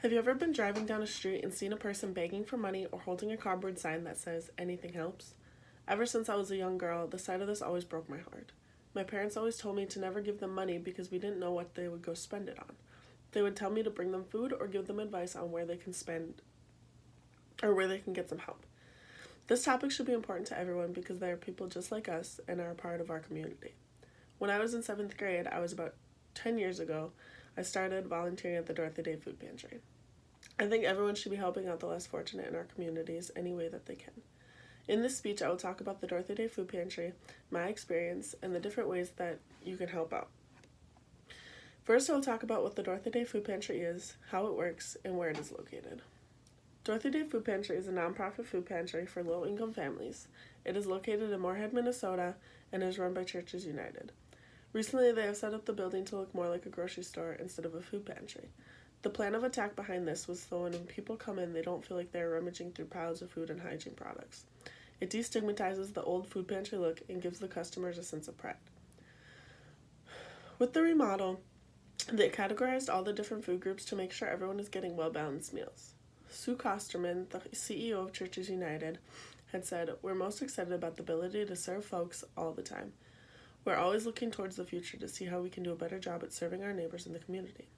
Have you ever been driving down a street and seen a person begging for money or holding a cardboard sign that says, "Anything helps"? Ever since I was a young girl, the sight of this always broke my heart. My parents always told me to never give them money because we didn't know what they would go spend it on. They would tell me to bring them food or give them advice on where they can spend or where they can get some help. This topic should be important to everyone because they are people just like us and are a part of our community. When I was in 7th grade, I was about 10 years ago, I started volunteering at the Dorothy Day Food Pantry. I think everyone should be helping out the less fortunate in our communities any way that they can. In this speech, I will talk about the Dorothy Day Food Pantry, my experience, and the different ways that you can help out. First, I will talk about what the Dorothy Day Food Pantry is, how it works, and where it is located. Dorothy Day Food Pantry is a nonprofit food pantry for low-income families. It is located in Moorhead, Minnesota, and is run by Churches United. Recently, they have set up the building to look more like a grocery store instead of a food pantry. The plan of attack behind this was so when people come in, they don't feel like they're rummaging through piles of food and hygiene products. It destigmatizes the old food pantry look and gives the customers a sense of pride. With the remodel, they categorized all the different food groups to make sure everyone is getting well-balanced meals. Sue Kosterman, the CEO of Churches United, had said, "We're most excited about the ability to serve folks all the time. We're always looking towards the future to see how we can do a better job at serving our neighbors in the community.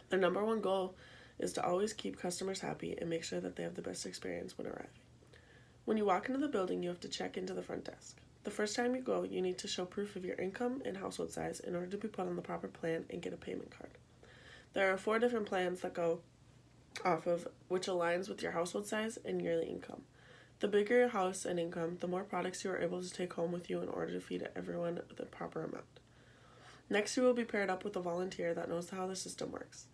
Their number one goal is to always keep customers happy and make sure that they have the best experience when arriving. When you walk into the building, you have to check into the front desk. The first time you go, you need to show proof of your income and household size in order to be put on the proper plan and get a payment card. There are 4 different plans that go off of which aligns with your household size and yearly income. The bigger your house and income, the more products you are able to take home with you in order to feed everyone the proper amount. Next, you will be paired up with a volunteer that knows how the system works.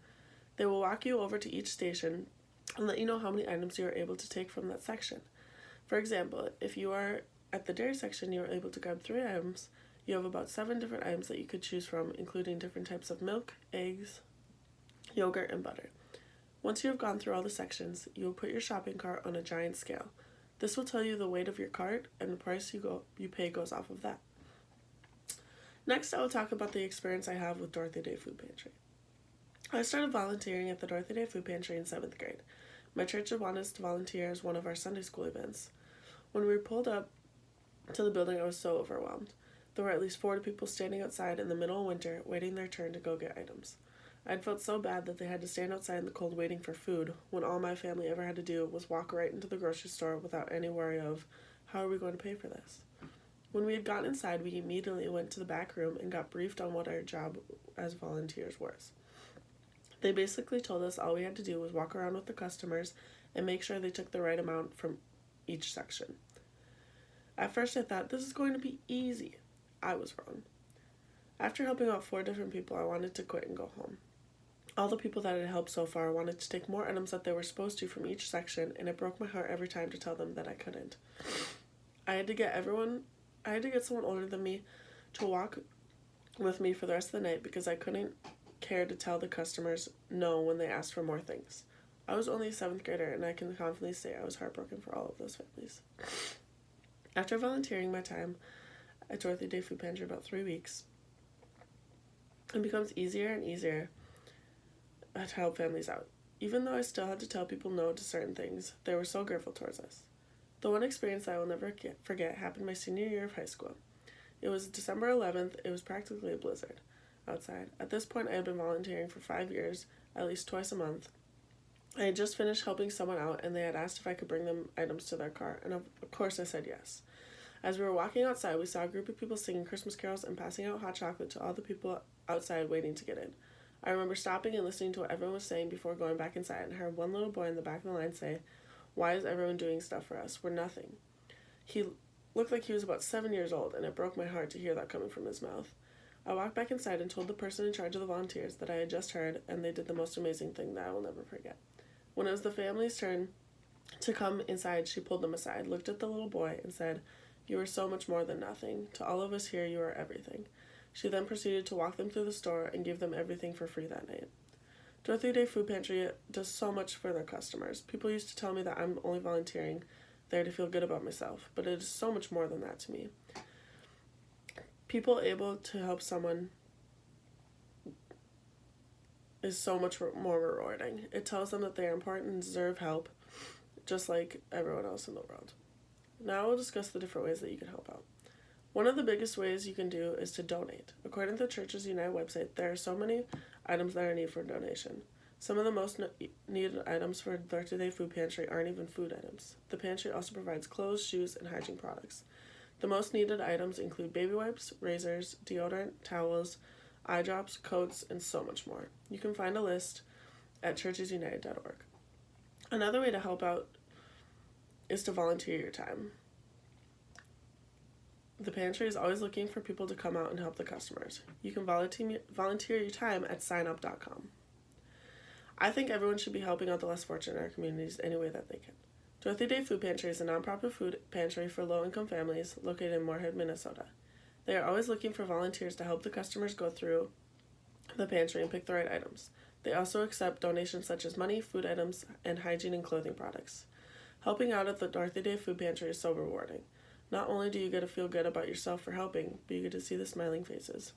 They will walk you over to each station and let you know how many items you are able to take from that section. For example, if you are at the dairy section, you are able to grab 3 items. You have about 7 different items that you could choose from, including different types of milk, eggs, yogurt, and butter. Once you have gone through all the sections, you will put your shopping cart on a giant scale. This will tell you the weight of your cart, and the price you pay goes off of that. Next, I will talk about the experience I have with Dorothy Day Food Pantry. I started volunteering at the Dorothy Day Food Pantry in 7th grade. My church had wanted us to volunteer as one of our Sunday school events. When we pulled up to the building, I was so overwhelmed. There were at least 40 people standing outside in the middle of winter, waiting their turn to go get items. I'd felt so bad that they had to stand outside in the cold waiting for food when all my family ever had to do was walk right into the grocery store without any worry of, how are we going to pay for this? When we had gotten inside, we immediately went to the back room and got briefed on what our job as volunteers was. They basically told us all we had to do was walk around with the customers and make sure they took the right amount from each section. At first I thought, this is going to be easy. I was wrong. After helping out 4 different people, I wanted to quit and go home. All the people that had helped so far wanted to take more items that they were supposed to from each section, and it broke my heart every time to tell them that I couldn't. I had to get someone older than me to walk with me for the rest of the night because I couldn't care to tell the customers no when they asked for more things. I was only a 7th grader, and I can confidently say I was heartbroken for all of those families. After volunteering my time at Dorothy Day Food Pantry about 3 weeks, it becomes easier and easier to help families out. Even though I still had to tell people no to certain things, they were so grateful towards us. The one experience that I will never forget happened my senior year of high school. It was December 11th. It was practically a blizzard outside. At this point, I had been volunteering for 5 years, at least twice a month. I had just finished helping someone out, and they had asked if I could bring them items to their car, and of course I said yes. As we were walking outside, we saw a group of people singing Christmas carols and passing out hot chocolate to all the people outside waiting to get in. I remember stopping and listening to what everyone was saying before going back inside, and heard one little boy in the back of the line say, "Why is everyone doing stuff for us? We're nothing." He looked like he was about 7 years old, and it broke my heart to hear that coming from his mouth. I walked back inside and told the person in charge of the volunteers that I had just heard, and they did the most amazing thing that I will never forget. When it was the family's turn to come inside, she pulled them aside, looked at the little boy, and said, "You are so much more than nothing. To all of us here, you are everything." She then proceeded to walk them through the store and give them everything for free that night. Dorothy Day Food Pantry does so much for their customers. People used to tell me that I'm only volunteering there to feel good about myself, but it is so much more than that to me. People able to help someone is so much more rewarding. It tells them that they are important and deserve help, just like everyone else in the world. Now we'll discuss the different ways that you can help out. One of the biggest ways you can do is to donate. According to the Churches United website, there are so many items that are needed for donation. Some of the most needed items for the 30-day food pantry aren't even food items. The pantry also provides clothes, shoes, and hygiene products. The most needed items include baby wipes, razors, deodorant, towels, eye drops, coats, and so much more. You can find a list at churchesunited.org. Another way to help out is to volunteer your time. The pantry is always looking for people to come out and help the customers. You can volunteer your time at signup.com. I think everyone should be helping out the less fortunate in our communities any way that they can. Dorothy Day Food Pantry is a nonprofit food pantry for low-income families located in Moorhead, Minnesota. They are always looking for volunteers to help the customers go through the pantry and pick the right items. They also accept donations such as money, food items, and hygiene and clothing products. Helping out at the Dorothy Day Food Pantry is so rewarding. Not only do you get to feel good about yourself for helping, but you get to see the smiling faces.